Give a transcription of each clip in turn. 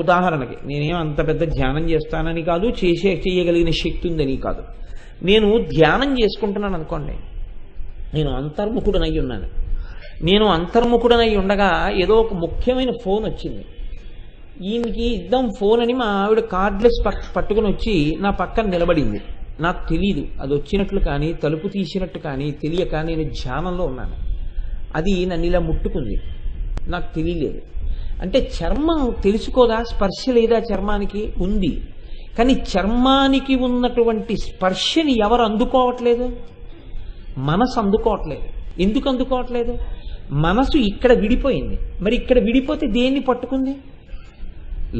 ఉదాహరణకి నేనేం అంత పెద్ద ధ్యానం చేస్తానని కాదు, చేయగలిగిన శక్తి ఉందని కాదు. నేను ధ్యానం చేసుకుంటున్నాను అనుకోండి, నేను అంతర్ముఖుడనై ఉన్నాను. నేను అంతర్ముఖుడనై ఉండగా ఏదో ఒక ముఖ్యమైన ఫోన్ వచ్చింది. ఈయనకి ఇద్దాం ఫోన్ అని మా ఆవిడ కార్డ్లెస్ పట్టుకుని వచ్చి నా పక్కన నిలబడింది. నాకు తెలీదు అది వచ్చినట్లు కానీ, తలుపు తీసినట్టు కానీ తెలియక నేను ధ్యానంలో ఉన్నాను. అది నన్ను ఇలా ముట్టుకుంది, నాకు తెలియలేదు. అంటే చర్మం తెలుసుకోదా? స్పర్శ లేదా చర్మానికి? ఉంది. కానీ చర్మానికి ఉన్నటువంటి స్పర్శని ఎవరు అందుకోవట్లేదు? మనసు అందుకోవట్లేదు. ఎందుకు అందుకోవట్లేదు? మనసు ఇక్కడ విడిపోయింది. మరి ఇక్కడ విడిపోతే దేన్ని పట్టుకుంది?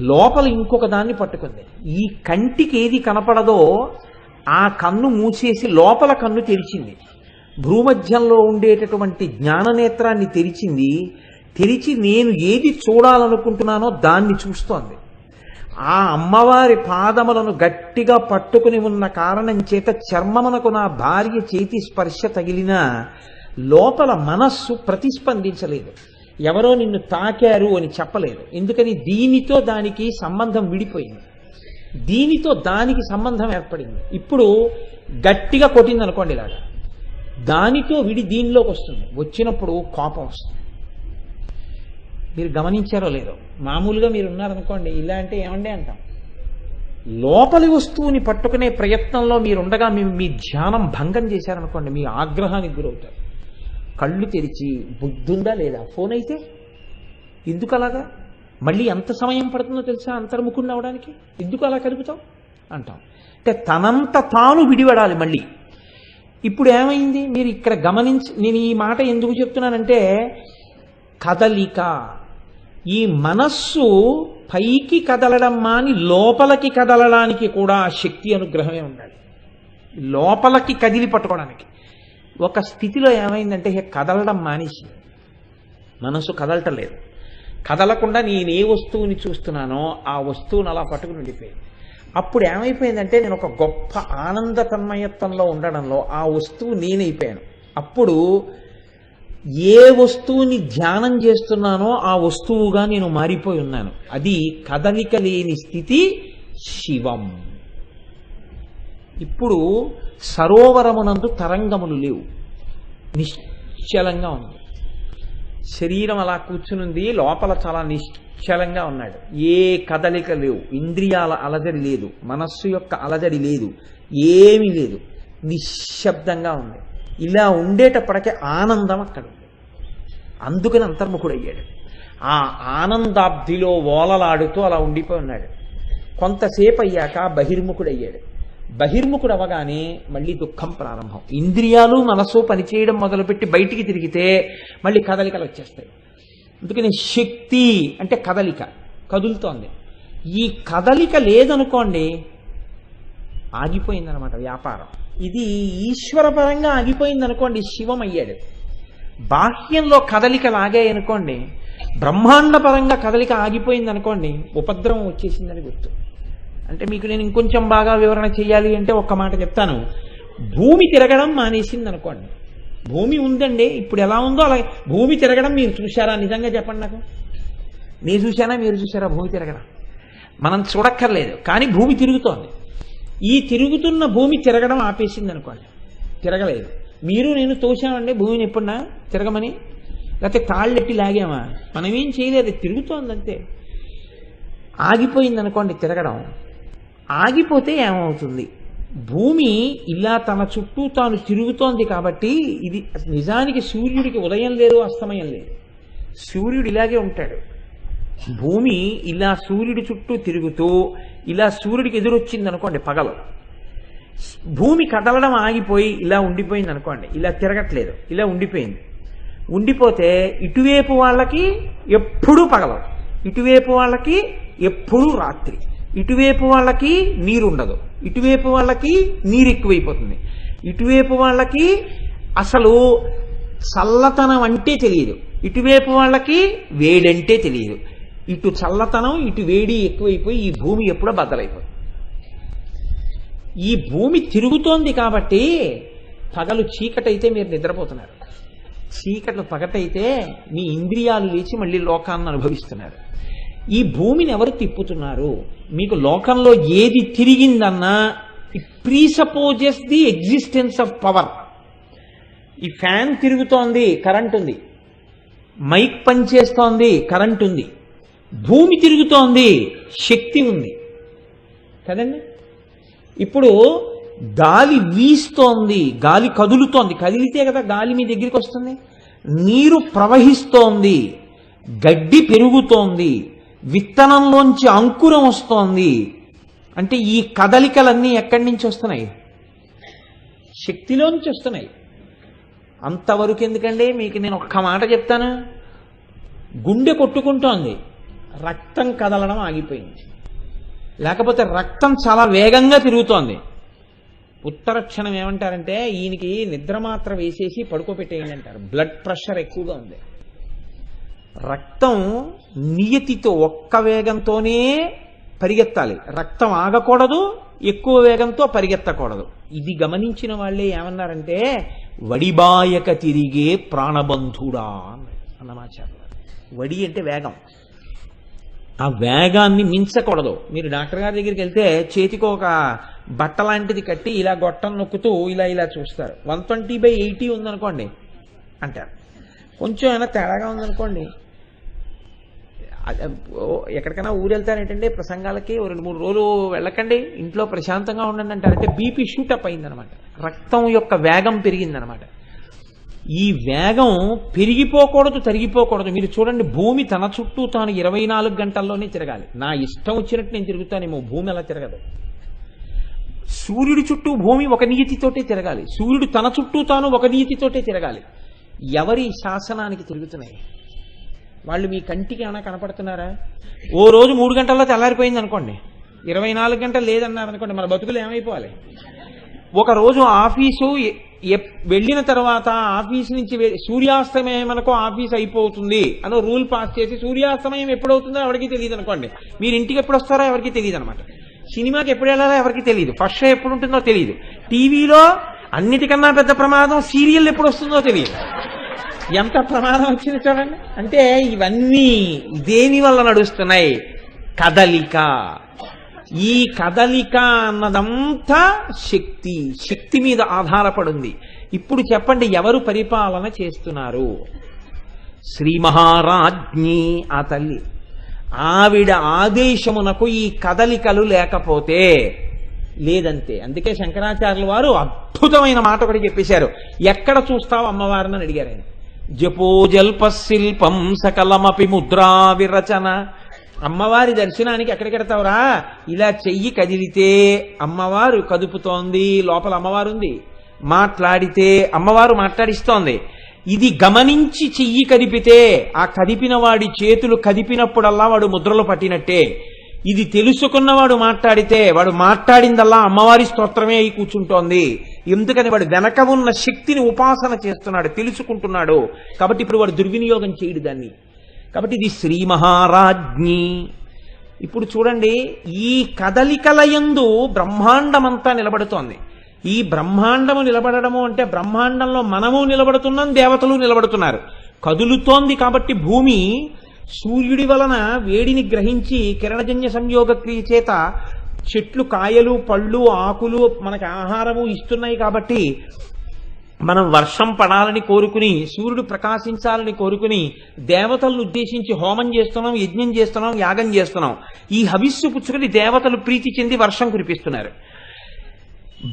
లోపల ఇంకొక దాన్ని పట్టుకుంది. ఈ కంటికి ఏది కనపడదో ఆ కన్ను మూసేసి లోపల కన్ను తెరిచింది. భూమధ్యంలో ఉండేటటువంటి జ్ఞాననేత్రాన్ని తెరిచింది. తెరిచి నేను ఏది చూడాలనుకుంటున్నానో దాన్ని చూస్తోంది. ఆ అమ్మవారి పాదములను గట్టిగా పట్టుకుని ఉన్న కారణం చేత చర్మమునకు నా భార్య చేతి స్పర్శ తగిలినా లోపల మనస్సు ప్రతిస్పందించలేదు. ఎవరో నిన్ను తాకారు అని చెప్పలేదు. ఎందుకని? దీనితో దానికి సంబంధం విడిపోయింది, దీనితో దానికి సంబంధం ఏర్పడింది. ఇప్పుడు గట్టిగా కొట్టింది అనుకోండి, ఇలాగా దానితో విడి దీనిలోకి వస్తుంది. వచ్చినప్పుడు కోపం వస్తుంది. మీరు గమనించారో లేదో? మామూలుగా మీరు ఉన్నారనుకోండి, ఇలా అంటే ఏమండే అంటాం. లోపలి వస్తువుని పట్టుకునే ప్రయత్నంలో మీరుండగా మీ ధ్యానం భంగం చేశారనుకోండి, మీ ఆగ్రహానికి గురవుతారు. కళ్ళు తెరిచి బుద్ధుందా లేదా? ఫోన్ అయితే ఎందుకు అలాగా? మళ్ళీ ఎంత సమయం పడుతుందో తెలుసా అంతర్ముఖుడిని అవడానికి? ఎందుకు అలా కలుపుతాం అంటాం. అంటే తనంత తాను విడిపడాలి మళ్ళీ. ఇప్పుడు ఏమైంది మీరు ఇక్కడ గమనించి, నేను ఈ మాట ఎందుకు చెప్తున్నానంటే, కదలిక, ఈ మనస్సు పైకి కదలడం మాని లోపలికి కదలడానికి కూడా శక్తి అనుగ్రహమే ఉండాలి. లోపలికి కదిలి పట్టుకోవడానికి. ఒక స్థితిలో ఏమైందంటే కదలడం మానేసి మనసు కదలటం లేదు. కదలకుండా నేను ఏ వస్తువుని చూస్తున్నానో ఆ వస్తువుని అలా పట్టుకుని ఉండిపోయింది. అప్పుడు ఏమైపోయిందంటే నేను ఒక గొప్ప ఆనంద తన్మయత్వంలో ఉండడంలో ఆ వస్తువు నేనైపోయాను. అప్పుడు ఏ వస్తువుని ధ్యానం చేస్తున్నానో ఆ వస్తువుగా నేను మారిపోయి ఉన్నాను. అది కదలిక లేని స్థితి శివం. ఇప్పుడు సరోవరమునందు తరంగములు లేవు, నిశ్చలంగా ఉంది. శరీరం అలా కూర్చునుంది, లోపల చాలా నిశ్చలంగా ఉన్నాడు. ఏ కదలిక లేవు, ఇంద్రియాల అలజడి లేదు, మనస్సు యొక్క అలజడి లేదు, ఏమీ లేదు, నిశ్శబ్దంగా ఉంది. ఇలా ఉండేటప్పటికే ఆనందం అక్కడ ఉంది. అందుకని అంతర్ముఖుడయ్యాడు. ఆ ఆనందాబ్ధిలో ఓలలాడుతూ అలా ఉండిపోయి ఉన్నాడు. కొంతసేపు అయ్యాక బహిర్ముఖుడయ్యాడు. బహిర్ముఖుడు అవగానే మళ్ళీ దుఃఖం ప్రారంభం. ఇంద్రియాలు మనసు పనిచేయడం మొదలుపెట్టి బయటికి తిరిగితే మళ్ళీ కదలికలు వచ్చేస్తాయి. అందుకని శక్తి అంటే కదలిక, కదులుతోంది. ఈ కదలిక లేదనుకోండి ఆగిపోయిందనమాట వ్యాపారం. ఇది ఈశ్వరపరంగా ఆగిపోయిందనుకోండి శివం అయ్యాడు. బాహ్యంలో కదలిక లాగాయనుకోండి, బ్రహ్మాండ పరంగా కదలిక ఆగిపోయిందనుకోండి ఉపద్రవం వచ్చేసిందని గుర్తు. అంటే మీకు నేను ఇంకొంచెం బాగా వివరణ చేయాలి అంటే ఒక్క మాట చెప్తాను. భూమి తిరగడం మానేసింది అనుకోండి. భూమి ఉందండి, ఇప్పుడు ఎలా ఉందో అలా భూమి తిరగడం మీరు చూశారా? నిజంగా చెప్పండి నాకు. నేను చూశానా, మీరు చూసారా భూమి తిరగడం? మనం చూడక్కర్లేదు, కానీ భూమి తిరుగుతోంది. ఈ తిరుగుతున్న భూమి తిరగడం ఆపేసింది అనుకోండి, తిరగలేదు. మీరు నేను తోసామండి భూమిని ఎప్పుడన్నా తిరగమని, లేకపోతే కాళ్ళెట్టి లాగామా? మనమేం చేయలేదు, తిరుగుతోంది అంతే. ఆగిపోయింది అనుకోండి తిరగడం. ఆగిపోతే ఏమవుతుంది? భూమి ఇలా తన చుట్టూ తాను తిరుగుతోంది కాబట్టి, ఇది నిజానికి సూర్యుడికి ఉదయం లేదు అస్తమయం లేదు, సూర్యుడు ఇలాగే ఉంటాడు. భూమి ఇలా సూర్యుడి చుట్టూ తిరుగుతూ ఇలా సూర్యుడికి ఎదురొచ్చింది అనుకోండి పగలు, భూమి కదలడం ఆగిపోయి ఇలా ఉండిపోయింది అనుకోండి, ఇలా తిరగట్లేదు, ఇలా ఉండిపోయింది. ఉండిపోతే ఇటువైపు వాళ్ళకి ఎప్పుడూ పగలం, ఇటువైపు వాళ్ళకి ఎప్పుడూ రాత్రి, ఇటువైపు వాళ్ళకి నీరు ఉండదు, ఇటువైపు వాళ్ళకి నీరు ఎక్కువైపోతుంది, ఇటువైపు వాళ్ళకి అసలు చల్లతనం అంటే తెలియదు, ఇటువైపు వాళ్ళకి వేడంటే తెలియదు. ఇటు చల్లతనం ఇటు వేడి ఎక్కువైపోయి ఈ భూమి ఎప్పుడో బద్దలైపోతుంది. ఈ భూమి తిరుగుతోంది కాబట్టి పగలు చీకటైతే మీరు నిద్రపోతున్నారు, చీకట్లు పగటైతే మీ ఇంద్రియాలు లేచి మళ్ళీ లోకాన్ని అనుభవిస్తున్నారు. ఈ భూమిని ఎవరు తిప్పుతున్నారు? మీకు లోకంలో ఏది తిరిగిందన్నా it presupposes the existence of power. ఈ ఫ్యాన్ తిరుగుతోంది, కరెంట్ ఉంది. మైక్ పనిచేస్తోంది, కరెంట్ ఉంది. భూమి తిరుగుతోంది, శక్తి ఉంది కదండి. ఇప్పుడు గాలి వీస్తోంది, గాలి కదులుతోంది, కదిలితే కదా గాలి మీ దగ్గరికి వస్తుంది. నీరు ప్రవహిస్తోంది, గడ్డి పెరుగుతోంది, విత్తనంలోంచి అంకురం వస్తోంది. అంటే ఈ కదలికలన్నీ ఎక్కడి నుంచి వస్తున్నాయి? శక్తిలోంచి వస్తున్నాయి. అంతవరకు ఎందుకండి? మీకు నేను ఒక్క మాట చెప్తాను. గుండె కొట్టుకుంటోంది, రక్తం కదలడం ఆగిపోయింది. లేకపోతే రక్తం చాలా వేగంగా తిరుగుతోంది. ఉత్తర క్షణం ఏమంటారంటే ఈయనకి నిద్ర మాత్ర వేసేసి పడుకోబెట్టేయండి అంటారు. బ్లడ్ ప్రెషర్ ఎక్కువగా ఉంది. రక్తం నియతితో ఒక్క వేగంతోనే పరిగెత్తాలి. రక్తం ఆగకూడదు, ఎక్కువ వేగంతో పరిగెత్తకూడదు. ఇది గమనించిన వాళ్ళే ఏమన్నారంటే వడిబాయక తిరిగే ప్రాణబంధుడా అన్నమాచార్య. వడి అంటే వేగం. ఆ వేగాన్ని మించకూడదు. మీరు డాక్టర్ గారి దగ్గరికి వెళ్తే చేతికి ఒక బట్ట లాంటిది కట్టి ఇలా గొట్టం నొక్కుతూ ఇలా ఇలా చూస్తారు. 120/80 ఉందనుకోండి అంటారు. కొంచెం ఏమైనా తేడాగా ఉందనుకోండి, ఎక్కడికైనా ఊరు వెళ్తారేంటంటే ప్రసంగాలకి 2-3 రోజులు వెళ్ళకండి, ఇంట్లో ప్రశాంతంగా ఉండండి అంటారు. అంటే బీపీ షూటప్ అయిందనమాట. రక్తం యొక్క వేగం పెరిగిందనమాట. ఈ వేగం పెరిగిపోకూడదు, తరిగిపోకూడదు. మీరు చూడండి, భూమి తన చుట్టూ తాను 24 గంటల్లోనే తిరగాలి. నా ఇష్టం వచ్చినట్టు నేను తిరుగుతానేమో, భూమి అలా తిరగదు. సూర్యుడి చుట్టూ భూమి ఒక నియతితోటే తిరగాలి. సూర్యుడు తన చుట్టూ తాను ఒక నియతితోటే తిరగాలి. ఎవరి శాసనానికి తిరుగుతున్నాయి? వాళ్ళు మీ కంటికి ఏమైనా కనపడుతున్నారా? ఓ రోజు 3 గంటల్లో తెల్లారిపోయింది అనుకోండి, 24 గంటలు లేదన్నారు అనుకోండి, మన బతుకులు ఏమైపోవాలి? ఒక రోజు ఆఫీసు వెళ్ళిన తర్వాత ఆఫీస్ నుంచి సూర్యాస్తమయం మనకు ఆఫీస్ అయిపోతుంది అని రూల్ పాస్ చేసి సూర్యాస్తమయం ఎప్పుడవుతుందో ఎవరికి తెలియదు అనుకోండి. మీరు ఇంటికి ఎప్పుడు వస్తారో ఎవరికి తెలియదు అనమాట. సినిమాకి ఎప్పుడు వెళ్ళాలో ఎవరికి తెలియదు. ఫస్ట్ షో ఎప్పుడు ఉంటుందో తెలియదు. టీవీలో అన్నిటికన్నా పెద్ద ప్రమాదం సీరియల్ ఎప్పుడు వస్తుందో తెలియదు. ఎంత ప్రమాదం వచ్చింది చూడండి. అంటే ఇవన్నీ దేని వల్ల నడుస్తున్నాయి? కదలిక. ఈ కదలిక అన్నదంతా శక్తి మీద ఆధారపడింది. ఇప్పుడు చెప్పండి, ఎవరు పరిపాలన చేస్తున్నారు? శ్రీ మహారాజ్ఞి ఆ తల్లి. ఆవిడ ఆదేశమునకు ఈ కదలికలు లేకపోతే లేదంతే. అందుకే శంకరాచార్యుల వారు అద్భుతమైన మాట ఒకటి చెప్పేశారు. ఎక్కడ చూస్తావు అమ్మవారిని అని అడిగారు ఆయన. జపోజల్ప శిల్పం సకలమపి ముద్రా విరచన. అమ్మవారి దర్శనానికి ఎక్కడికెడతావురా? ఇలా చెయ్యి కదిలితే అమ్మవారు కదుపుతోంది, లోపల అమ్మవారు ఉంది. మాట్లాడితే అమ్మవారు మాట్లాడిస్తోంది. ఇది గమనించి చెయ్యి కదిపితే ఆ కదిపిన వాడి చేతులు కదిపినప్పుడల్లా వాడు ముద్రలు పట్టినట్టే. ఇది తెలుసుకున్నవాడు మాట్లాడితే వాడు మాట్లాడిందల్లా అమ్మవారి స్తోత్రమే అయి కూర్చుంటోంది. ఎందుకని వాడు వెనక ఉన్న శక్తిని ఉపాసన చేస్తున్నాడు, తెలుసుకుంటున్నాడు. కాబట్టి ఇప్పుడు వాడు దుర్వినియోగం చేయడు దాన్ని. కాబట్టి ఇది శ్రీ మహారాజ్ఞి. ఇప్పుడు చూడండి, ఈ కదలికలయందు బ్రహ్మాండమంతా నిలబడుతోంది. ఈ బ్రహ్మాండము నిలబడము అంటే బ్రహ్మాండంలో మనము నిలబడుతున్నాం, దేవతలు నిలబడుతున్నారు. కదులుతోంది కాబట్టి భూమి సూర్యుడి వలన వేడిని గ్రహించి కిరణజన్య సంయోగ క్రియ చేత చెట్లు కాయలు పళ్ళు ఆకులు మనకి ఆహారము ఇస్తున్నాయి. కాబట్టి మనం వర్షం పడాలని కోరుకుని, సూర్యుడు ప్రకాశించాలని కోరుకుని దేవతలను ఉద్దేశించి హోమం చేస్తున్నాం, యజ్ఞం చేస్తున్నాం, యాగం చేస్తున్నాం. ఈ హవిస్సు పుచ్చుకొని దేవతలు ప్రీతి చెంది వర్షం కురిపిస్తున్నారు.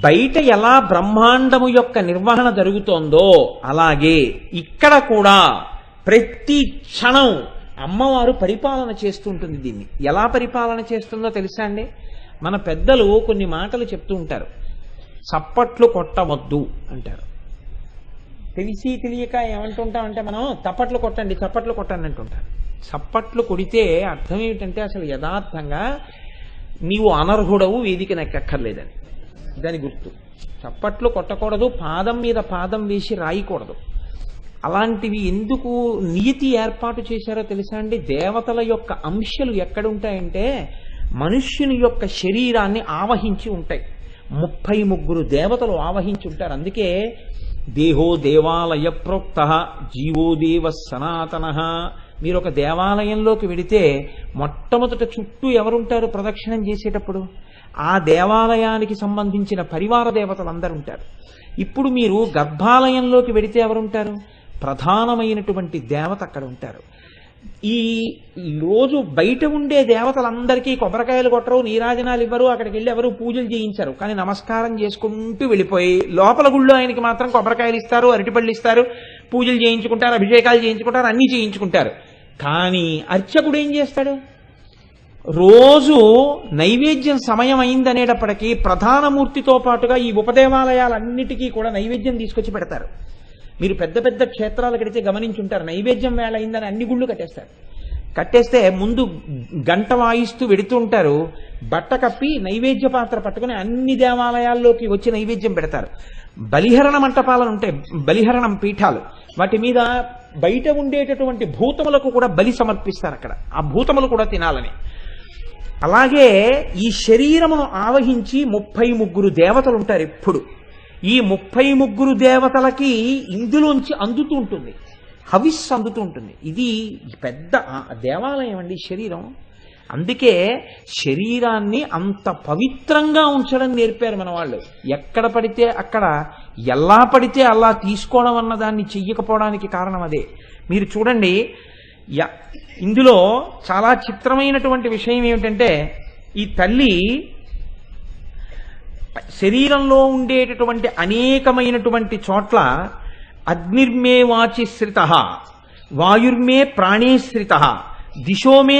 బయట ఎలా బ్రహ్మాండము యొక్క నిర్వహణ జరుగుతోందో అలాగే ఇక్కడ కూడా ప్రతి క్షణం అమ్మవారు పరిపాలన చేస్తుంటుంది. దీన్ని ఎలా పరిపాలన చేస్తుందో తెలుసా అండి? మన పెద్దలు కొన్ని మాటలు చెప్తూ ఉంటారు. చప్పట్లు కొట్టవద్దు అంటారు. తెలిసి తెలియక ఏమంటుంటామంటే మనం చప్పట్లు కొట్టండి, చప్పట్లు కొట్టండి అంటుంటారు. చప్పట్లు కొడితే అర్థం ఏమిటంటే అసలు యథార్థంగా నీవు అనర్హుడవు, వేదికను ఎక్కక్కర్లేదని దాని గుర్తు. చప్పట్లు కొట్టకూడదు, పాదం మీద పాదం వేసి రాయకూడదు. అలాంటివి ఎందుకు నియతి ఏర్పాటు చేశారో తెలుసా అండి? దేవతల యొక్క అంశాలు ఎక్కడుంటాయంటే మనుష్యుని యొక్క శరీరాన్ని ఆవహించి ఉంటాయి. 33 దేవతలు ఆవహించి ఉంటారు. అందుకే దేహో దేవాలయ ప్రోక్త జీవో దేవ సనాతన మీరు ఒక దేవాలయంలోకి వెడితే మొట్టమొదట చుట్టూ ఎవరుంటారు ప్రదక్షిణం చేసేటప్పుడు? ఆ దేవాలయానికి సంబంధించిన పరివార దేవతలు అందరూ ఉంటారు. ఇప్పుడు మీరు గర్భాలయంలోకి వెడితే ఎవరుంటారు? ప్రధానమైనటువంటి దేవత అక్కడ ఉంటారు. ఈ రోజు బయట ఉండే దేవతలందరికీ కొబ్బరికాయలు కొట్టరు, నీరాజనాలు ఇవ్వరు, అక్కడికి వెళ్ళి ఎవరు పూజలు చేయించరు. కానీ నమస్కారం చేసుకుంటూ వెళ్ళిపోయి లోపల గుళ్ళో ఆయనకి మాత్రం కొబ్బరికాయలు ఇస్తారు, అరటిపళ్ళు ఇస్తారు, పూజలు చేయించుకుంటారు, అభిషేకాలు చేయించుకుంటారు, అన్నీ చేయించుకుంటారు. కానీ అర్చకుడు ఏం చేస్తాడు? రోజు నైవేద్యం సమయం అయిందనేటప్పటికీ ప్రధానమూర్తితో పాటుగా ఈ ఉపదేవాలయాలన్నిటికీ కూడా నైవేద్యం తీసుకొచ్చి పెడతారు. మీరు పెద్ద పెద్ద క్షేత్రాలు కడితే గమనించుంటారు, నైవేద్యం వేళ అయిందని అన్ని గుళ్ళు కట్టేస్తారు. కట్టేస్తే ముందు గంట వాయిస్తూ వెడుతూ ఉంటారు, బట్ట కప్పి నైవేద్య పాత్ర పట్టుకుని అన్ని దేవాలయాల్లోకి వచ్చి నైవేద్యం పెడతారు. బలిహరణ మంటపాలను ఉంటాయి, బలిహరణం పీఠాలు, వాటి మీద బయట ఉండేటటువంటి భూతములకు కూడా బలి సమర్పిస్తారు అక్కడ, ఆ భూతములు కూడా తినాలని. అలాగే ఈ శరీరమును ఆవహించి 33 దేవతలు ఉంటారు ఎప్పుడు. ఈ 33 దేవతలకి ఇందులోంచి అందుతూ ఉంటుంది, హవిస్సు అందుతూ ఉంటుంది. ఇది పెద్ద దేవాలయం అండి శరీరం. అందుకే శరీరాన్ని అంత పవిత్రంగా ఉంచడం నేర్పారు మన వాళ్ళు. ఎక్కడ పడితే అక్కడ, ఎలా పడితే అలా తీసుకోవడం అన్నదాన్ని చెయ్యకపోవడానికి కారణం అదే. మీరు చూడండి, ఇందులో చాలా చిత్రమైనటువంటి విషయం ఏమిటంటే, ఈ తల్లి శరీరంలో ఉండేటటువంటి అనేకమైనటువంటి చోట్ల అగ్నిర్మే వాచి శ్రిత, వాయుర్మే ప్రాణే శ్రిత, దిశోమే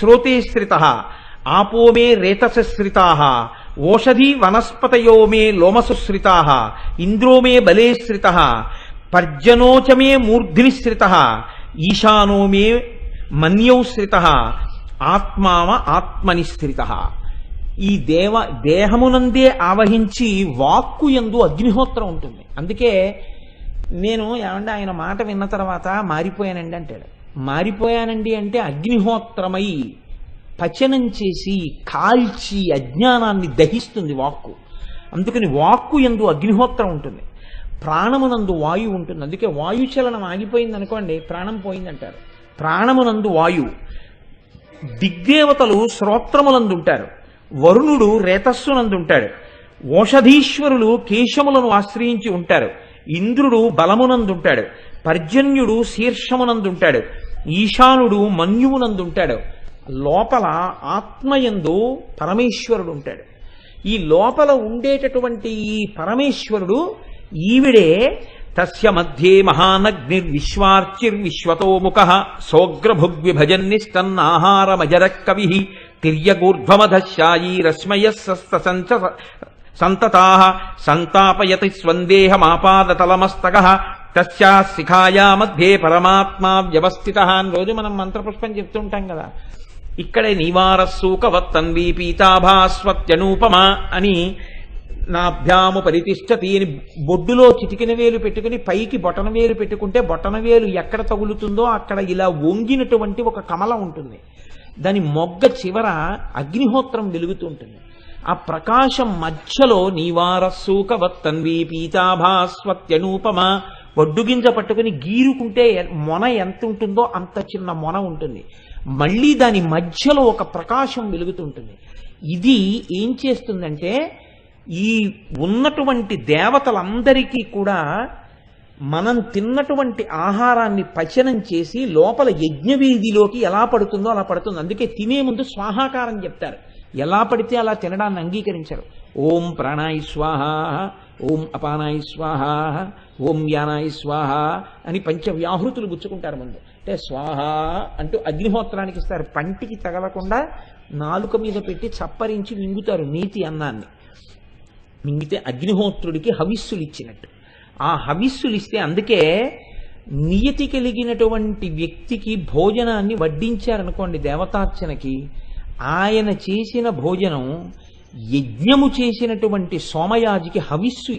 శ్రోతే శ్రిత, ఆపోమే రేతస శ్రితా, ఓషధి వనస్పతయో మే లోమసుశ్రితా, ఇంద్రోమే బలే శ్రిత, పర్జనోచమే మూర్ధిని శ్రిత, ఈశానో మే మన్యౌ శ్రిత, ఆత్మావ ఆత్మని స్థిరిత. ఈ దేహమునందే ఆవహించి వాక్కు యందు అగ్నిహోత్రం ఉంటుంది. అందుకే నేను ఏమంటే ఆయన మాట విన్న తర్వాత మారిపోయానండి అంటాడు. మారిపోయానండి అంటే అగ్నిహోత్రమై పచనం చేసి కాల్చి అజ్ఞానాన్ని దహిస్తుంది వాక్కు. అందుకని వాక్కు యందు అగ్నిహోత్రం ఉంటుంది, ప్రాణమునందు వాయువు ఉంటుంది. అందుకే వాయుచలనం ఆగిపోయింది అనుకోండి, ప్రాణం పోయిందంటారు. ప్రాణమునందు వాయువు. దిగ్దేవతలు శ్రోత్రములందుంటారు, వరుణుడు రేతస్సునందుంటాడు, ఓషధీశ్వరులు కేశములను ఆశ్రయించి ఉంటారు, ఇంద్రుడు బలమునందుంటాడు, పర్జన్యుడు శీర్షమునందుంటాడు, ఈశానుడు మన్యువునందుంటాడు. లోపల ఆత్మయందు పరమేశ్వరుడు ఉంటాడు. ఈ లోపల ఉండేటటువంటి ఈ పరమేశ్వరుడు ఈవిడే. తస్య మధ్యే మహానగ్నిర్విశ్వార్చిర్విశ్వతోముఖ సోగ్రభుగ్విభజన్నిష్టన్నాహారమజర కవి తిర్యగూర్ధ్వమధశాయీ రశ్మయస్సస్త సంతతాః సంతాపయతి స్వందేహమాపాదతలమస్తకః తస్యా శిఖాయా మధ్యే పరమాత్మా వ్యవస్థితః అని రోజు మనం మంత్రపుష్పం చెప్తుంటాం కదా. ఇక్కడే నివారస్సూకవత్తన్వీ పీతాభాస్వత్యనూపమ అని నాభ్యాము పరితిష్టతి అని బొడ్డులో చిటికిన వేలు పెట్టుకుని పైకి బొటన వేలు పెట్టుకుంటే బొటన వేలు ఎక్కడ తగులుతుందో అక్కడ ఇలా వంగినటువంటి ఒక కమలం ఉంటుంది. దాని మొగ్గ చివర అగ్నిహోత్రం వెలుగుతూ ఉంటుంది. ఆ ప్రకాశం మధ్యలో నీవారస్సూకవత్తన్వీ పీతాభాస్వత్యనూపమ, వడ్డుగింజ పట్టుకుని గీరుకుంటే మొన ఎంత ఉంటుందో అంత చిన్న మొన ఉంటుంది. మళ్ళీ దాని మధ్యలో ఒక ప్రకాశం వెలుగుతుంటుంది. ఇది ఏం చేస్తుందంటే, ఈ ఉన్నటువంటి దేవతలందరికీ కూడా మనం తిన్నటువంటి ఆహారాన్ని పచనం చేసి లోపల యజ్ఞవీధిలోకి ఎలా పడుతుందో అలా పడుతుంది. అందుకే తినే ముందు స్వాహాకారం చెప్తారు, ఎలా పడితే అలా తినడాన్ని అంగీకరించారు. ఓం ప్రాణాయ స్వాహ, ఓం అపానాయ స్వాహ, ఓం యానాయ స్వాహ అని పంచవ్యాహృతులు గుచ్చుకుంటారు ముందు. అంటే స్వాహ అంటూ అగ్నిహోత్రానికి ఇస్తారు. పంటికి తగలకుండా నాలుక మీద పెట్టి చప్పరించి మింగుతారు నీతి అన్నాన్ని. మింగితే అగ్నిహోత్రుడికి హవిస్సులు ఇచ్చినట్టు. ఆ హవిస్సులు ఇస్తే, అందుకే నియతి కలిగినటువంటి వ్యక్తికి భోజనాన్ని వడ్డించారనుకోండి దేవతార్చనకి, ఆయన చేసిన భోజనం యజ్ఞము చేసినటువంటి సోమయాజికి హవిస్సు,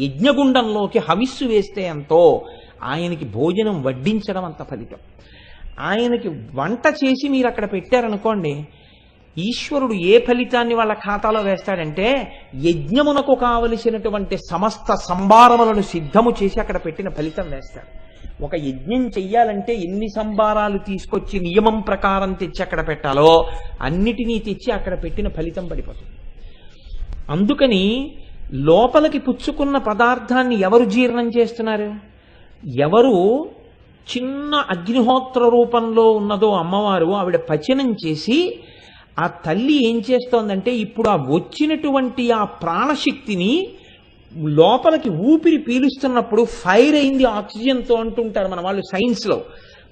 యజ్ఞగుండంలోకి హవిస్సు వేస్తే ఎంతో ఆయనకి భోజనం వడ్డించడం అంత ఫలితం. ఆయనకి వంట చేసి మీరు అక్కడ పెట్టారనుకోండి, ఈశ్వరుడు ఏ ఫలితాన్ని వాళ్ళ ఖాతాలో వేస్తాడంటే యజ్ఞమునకు కావలసినటువంటి సమస్త సంభారములను సిద్ధము చేసి అక్కడ పెట్టిన ఫలితం వేస్తాడు. ఒక యజ్ఞం చెయ్యాలంటే ఎన్ని సంభారాలు తీసుకొచ్చి నియమం ప్రకారం తెచ్చి అక్కడ పెట్టాలో అన్నిటినీ తెచ్చి అక్కడ పెట్టిన ఫలితం పడిపోతుంది. అందుకని లోపలికి పుచ్చుకున్న పదార్థాన్ని ఎవరు జీర్ణం చేస్తున్నారు? ఎవరు చిన్న అగ్నిహోత్ర రూపంలో ఉన్నదో అమ్మవారు ఆవిడ పచనం చేసి ఆ తల్లి ఏం చేస్తోందంటే ఇప్పుడు ఆ వచ్చినటువంటి ఆ ప్రాణశక్తిని లోపలికి ఊపిరి పీలుస్తున్నప్పుడు ఫైర్ అయింది ఆక్సిజన్తో అంటుంటారు మన వాళ్ళు సైన్స్లో.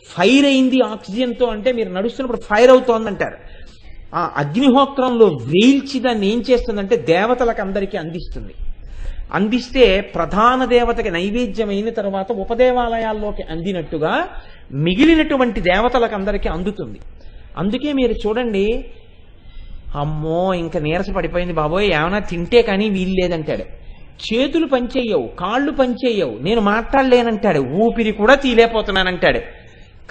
ఫైర్ అయింది ఆక్సిజన్తో అంటే మీరు నడుస్తున్నప్పుడు ఫైర్ అవుతోందంటారు. ఆ అగ్నిహోత్రంలో వేల్చి దాన్ని ఏం చేస్తుందంటే దేవతలకు అందరికీ అందిస్తుంది. అందిస్తే ప్రధాన దేవతకి నైవేద్యం అయిన తర్వాత ఉపదేవాలయాల్లోకి అందినట్టుగా మిగిలినటువంటి దేవతలకు అందరికీ అందుతుంది. అందుకే మీరు చూడండి, అమ్మో ఇంకా నీరస పడిపోయింది బాబోయ్ ఏమైనా తింటే కానీ వీలు లేదంటాడు. చేతులు పనిచేయవు, కాళ్ళు పనిచేయవు, నేను మాట్లాడలేనంటాడు, ఊపిరి కూడా తీలేకపోతున్నానంటాడు.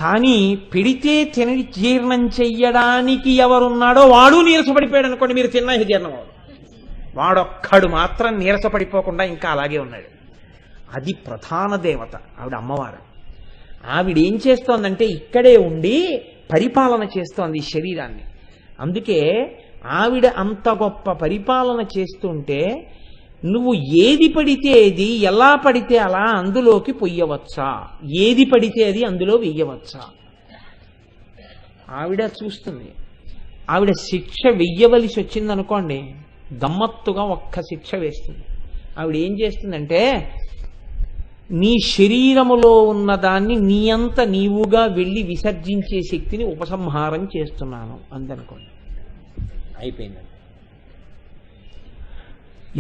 కానీ పెడితే తిని జీర్ణం చెయ్యడానికి ఎవరున్నాడో వాడు నీరసపడిపోయాడు అనుకోండి, మీరు తిన్నా జీర్ణం అవ్వదు. వాడొక్కడు మాత్రం నీరసపడిపోకుండా ఇంకా అలాగే ఉన్నాడు. అది ప్రధాన దేవత ఆవిడ అమ్మవారు. ఆవిడ ఏం చేస్తోందంటే ఇక్కడే ఉండి పరిపాలన చేస్తోంది ఈ శరీరాన్ని. అందుకే ఆవిడ అంత గొప్ప పరిపాలన చేస్తుంటే నువ్వు ఏది పడితే ఏది, ఎలా పడితే అలా అందులోకి పొయ్యవచ్చా, ఏది పడితే అది అందులో వెయ్యవచ్చా ఆవిడ చూస్తుంది. ఆవిడ శిక్ష వెయ్యవలసి వచ్చిందనుకోండి, గమ్మత్తుగా ఒక్క శిక్ష వేస్తుంది. ఆవిడ ఏం చేస్తుందంటే నీ శరీరములో ఉన్నదాన్ని నీ అంత నీవుగా వెళ్ళి విసర్జించే శక్తిని ఉపసంహారం చేస్తున్నాను అందనుకోండి, అయిపోయిందండి.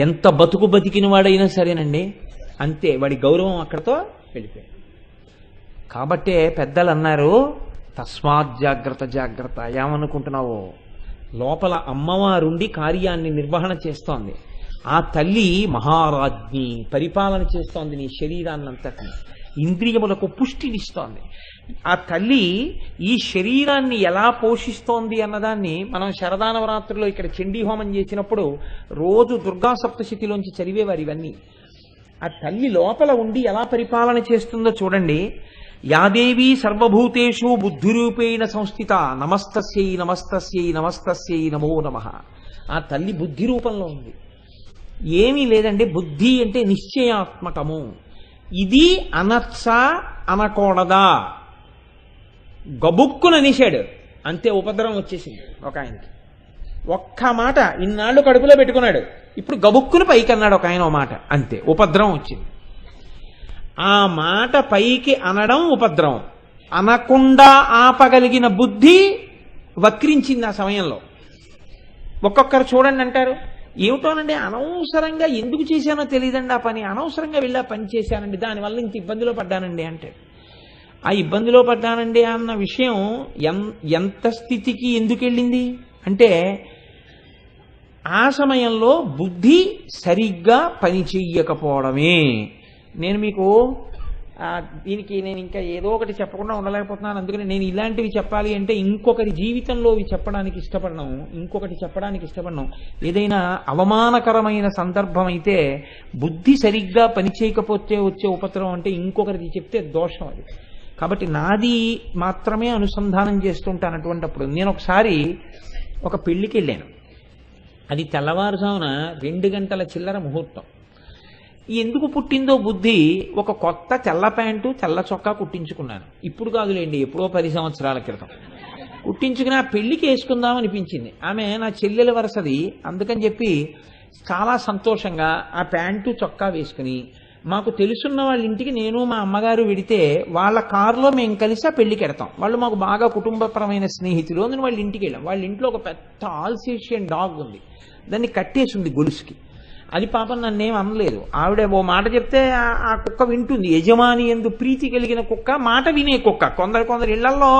ఎంత బతుకు బతికిన వాడైనా సరేనండి అంతే, వాడి గౌరవం అక్కడతో వెళ్ళిపోయింది. కాబట్టే పెద్దలు అన్నారు, తస్మాత్ జాగ్రత్త జాగ్రత్త. ఏమనుకుంటున్నావో, లోపల అమ్మవారుండి కార్యాన్ని నిర్వహణ చేస్తోంది. ఆ తల్లి మహారాజ్ఞి పరిపాలన చేస్తోంది నీ శరీరాన్నంతటి, ఇంద్రియములకు పుష్టినిస్తోంది. ఆ తల్లి ఈ శరీరాన్ని ఎలా పోషిస్తోంది అన్నదాన్ని మనం శరదానవరాత్రుల్లో ఇక్కడ చండీహోమం చేసినప్పుడు రోజు దుర్గా సప్తశతిలోంచి చదివేవారు ఇవన్నీ. ఆ తల్లి లోపల ఉండి ఎలా పరిపాలన చేస్తుందో చూడండి. యాదేవి సర్వభూతేషు బుద్ధిరూపేణ సంస్థిత నమస్తస్యై నమస్తస్యై నమస్తస్యై నమో నమః. ఆ తల్లి బుద్ధి రూపంలో ఉంది. ఏమీ లేదండి, బుద్ధి అంటే నిశ్చయాత్మకము. ఇది అనచ్చా అనకూడదా గబుక్కున అనేశాడు అంతే, ఉపద్రవం వచ్చేసింది ఒక ఆయనకి. ఒక్క మాట ఇన్నాళ్ళు కడుపులో పెట్టుకున్నాడు, ఇప్పుడు గబుక్కును పైకి అన్నాడు ఒక ఆయన ఓ మాట, అంతే ఉపద్రవం వచ్చింది. ఆ మాట పైకి అనడం ఉపద్రవం, అనకుండా ఆపగలిగిన బుద్ధి వక్రించింది ఆ సమయంలో. ఒక్కొక్కరు చూడండి అంటారు, ఏమిటోనండి అనవసరంగా ఎందుకు చేశానో తెలియదండి ఆ పని, అనవసరంగా వెళ్ళి ఆ పని చేశానండి, దానివల్ల ఇంత ఇబ్బందిలో పడ్డానండి అంటే. ఆ ఇబ్బందిలో పడ్డానండి అన్న విషయం ఎంత స్థితికి ఎందుకు వెళ్ళింది అంటే ఆ సమయంలో బుద్ధి సరిగ్గా పని చెయ్యకపోవడమే. నేను మీకు దీనికి నేను ఇంకా ఏదో ఒకటి చెప్పకుండా ఉండలేకపోతున్నాను. అందుకని నేను ఇలాంటివి చెప్పాలి అంటే ఇంకొకరి జీవితంలో ఇవి చెప్పడానికి ఇష్టపడను, ఇంకొకటి చెప్పడానికి ఇష్టపడను. ఏదైనా అవమానకరమైన సందర్భం అయితే బుద్ధి సరిగ్గా పనిచేయకపోతే వచ్చే ఉపద్రవం అంటే ఇంకొకరిది చెప్తే దోషం అది. కాబట్టి నాది మాత్రమే అనుసంధానం చేస్తుంటాను. అటువంటిప్పుడు నేను ఒకసారి ఒక పెళ్లికి వెళ్ళాను. అది తెల్లవారుజామున 2 గంటల చిల్లర ముహూర్తం. ఎందుకు పుట్టిందో బుద్ధి, ఒక కొత్త తెల్ల ప్యాంటు తెల్ల చొక్కా కుట్టించుకున్నాను. ఇప్పుడు కాదులేండి, ఎప్పుడో 10 సంవత్సరాల క్రితం కుట్టించుకుని ఆ పెళ్లికి వేసుకుందాం అనిపించింది. ఆమె నా చెల్లెల వరసది, అందుకని చెప్పి చాలా సంతోషంగా ఆ ప్యాంటు చొక్కా వేసుకుని మాకు తెలుసున్న వాళ్ళ ఇంటికి నేను మా అమ్మగారు వెడితే వాళ్ళ కారులో మేము కలిసి ఆ పెళ్లికి వెడతాం. వాళ్ళు మాకు బాగా కుటుంబపరమైన స్నేహితులు. అందుకని వాళ్ళ ఇంటికి వెళ్ళాం. వాళ్ళ ఇంట్లో ఒక పెద్ద ఆల్సేషియన్ డాగ్ ఉంది, దాన్ని కట్టేసి ఉంది గొలుసుకి. అది పాపం నన్నేం అనలేదు. ఆవిడ ఓ మాట చెప్తే ఆ కుక్క వింటుంది. యజమాని ఎందు ప్రీతి కలిగిన కుక్క, మాట వినే కుక్క. కొందరు ఇళ్లలో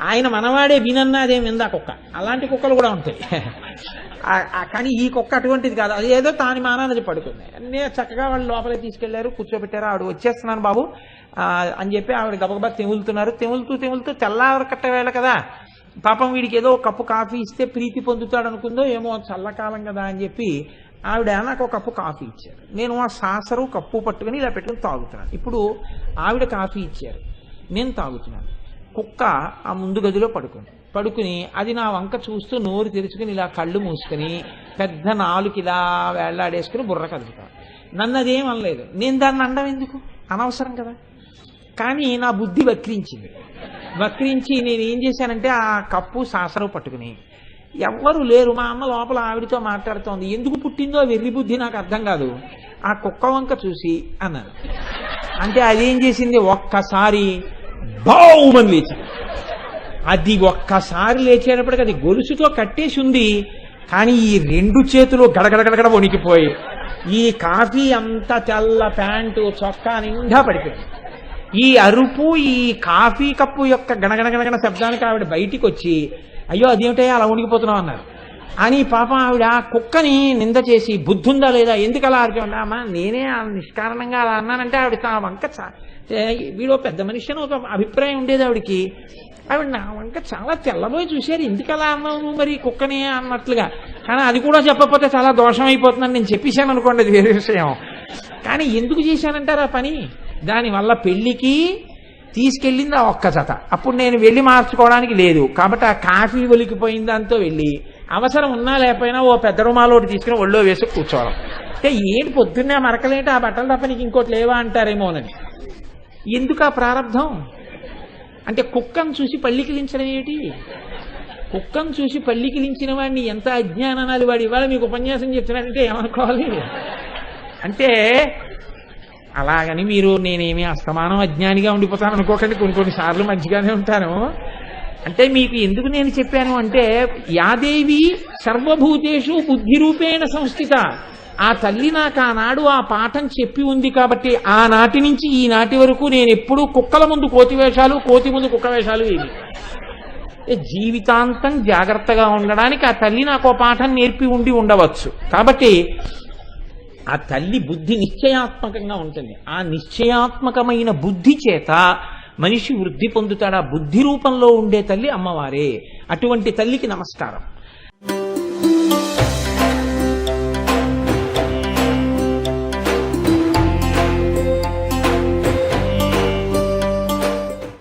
ఆయన మనవాడే వినన్నా అదేం విందా కుక్క, అలాంటి కుక్కలు కూడా ఉంటాయి. కానీ ఈ కుక్క అటువంటిది కాదు, అది ఏదో తాని మానాన్ని పడుతుంది. నేను చక్కగా వాళ్ళు లోపలికి తీసుకెళ్లారు, కూర్చోబెట్టారు. ఆవిడ వచ్చేస్తున్నాను బాబు అని చెప్పి ఆవిడ గబగబా తెములుతున్నారు. తెములుతూ తెములుతూ తెల్లారకట్ట వేళ కదా, పాపం వీడికి ఏదో కప్పు కాఫీ ఇస్తే ప్రీతి పొందుతాడు అనుకుందో ఏమో, చల్లకాలం కదా అని చెప్పి ఆవిడ నాకు ఒక కప్పు కాఫీ ఇచ్చారు. నేను ఆ సాసరు కప్పు పట్టుకుని ఇలా పెట్టుకుని తాగుతున్నాను. ఇప్పుడు ఆవిడ కాఫీ ఇచ్చారు, నేను తాగుతున్నాను. కుక్క ఆ ముందు గదిలో పడుకుని అది నా వంక చూస్తూ నోరు తెరుచుకుని ఇలా కళ్ళు మూసుకుని పెద్ద నాలుగు ఇలా వేళ్లాడేసుకుని బుర్ర కదుపుతాను. నన్ను అదేం అనలేదు. నేను దాన్ని అనడం ఎందుకు, అనవసరం కదా. కానీ నా బుద్ధి వక్రించి నేను ఏం చేశానంటే ఆ కప్పు సాసరు పట్టుకుని, ఎవ్వరు లేరు, మా అమ్మ లోపల ఆవిడతో మాట్లాడుతోంది, ఎందుకు పుట్టిందో వెర్రి బుద్ధి నాకు అర్థం కాదు, ఆ కుక్క వంక చూసి అన్నాను. అంటే అదేం చేసింది, ఒక్కసారి బావుమని లేచింది. అది ఒక్కసారి లేచేటప్పటికి అది గొలుసుతో కట్టేసి ఉంది, కానీ ఈ రెండు చేతులు గడగడగడగడ వణికిపోయి ఈ కాఫీ అంతా తెల్ల ప్యాంటు చొక్కా నిండా పడిపోయింది. ఈ అరుపు, ఈ కాఫీ కప్పు యొక్క గణగణగణగణ శబ్దానికి ఆవిడ బయటికి వచ్చి, అయ్యో అదేమిటయ్యా అలా వణికిపోతున్నావు అన్నారు. అని పాపం ఆవిడ కుక్కని నింద చేసి, బుద్ధుందా లేదా, ఎందుకు అలా అమ్మా నేనే నిష్కారణంగా అలా అన్నానంటే ఆవిడ నా వంక వీడు పెద్ద మనిషి అని ఒక అభిప్రాయం ఉండేది ఆవిడికి. ఆవిడ నా వంక చాలా తెల్లబోయి చూశారు, ఎందుకు అలా అన్నావు మరి కుక్కని అన్నట్లుగా. కానీ అది కూడా చెప్పకపోతే చాలా దోషం అయిపోతుందని నేను చెప్పేశాను అనుకోండి, అది వేరే విషయం. కానీ ఎందుకు చేశానంటారు ఆ పని, దానివల్ల పెళ్లికి తీసుకెళ్ళింది ఆ ఒక్క జత. అప్పుడు నేను వెళ్ళి మార్చుకోవడానికి లేదు కాబట్టి ఆ కాఫీ ఒలికిపోయిన దాంతో వెళ్ళి అవసరం ఉన్నా లేకపోయినా ఓ పెద్ద రుమాలోటి తీసుకుని ఒళ్ళో వేసి కూర్చోవడం. అంటే ఏంటి పొద్దున్నే మరకలేంటి, ఆ బట్టలు తప్ప నీకు ఇంకోటి లేవా అంటారేమోనని. ఎందుకు ఆ ప్రారంధం అంటే కుక్కను చూసి పళ్ళికిలించడం ఏమిటి, కుక్కను చూసి పళ్ళికిలించిన వాడిని ఎంత అజ్ఞానాలు వాడి ఇవాళ మీకు ఉపన్యాసం చెప్తున్నాడంటే ఏమనుకోవాలి. అంటే అలాగని మీరు నేనేమి అస్తమానం అజ్ఞానిగా ఉండిపోతాను అనుకోకండి, కొన్నిసార్లు మంచిగానే ఉంటాను. అంటే మీకు ఎందుకు నేను చెప్పాను అంటే, యాదేవి సర్వభూతేషు బుద్ధి రూపేణ సంస్థిత, ఆ తల్లి నాకు ఆనాడు ఆ పాఠం చెప్పి ఉంది కాబట్టి ఆనాటి నుంచి ఈనాటి వరకు నేను ఎప్పుడూ కుక్కల ముందు కోతి వేషాలు, కోతి ముందు కుక్క వేషాలు ఏమి, జీవితాంతం జాగ్రత్తగా ఉండడానికి ఆ తల్లి నాకు పాఠం నేర్పి ఉండవచ్చు. కాబట్టి ఆ తల్లి బుద్ధి నిశ్చయాత్మకంగా ఉంటుంది. ఆ నిశ్చయాత్మకమైన బుద్ధి చేత మనిషి వృద్ధి పొందుతాడు. ఆ బుద్ధి రూపంలో ఉండే తల్లి అమ్మవారే. అటువంటి తల్లికి నమస్కారం.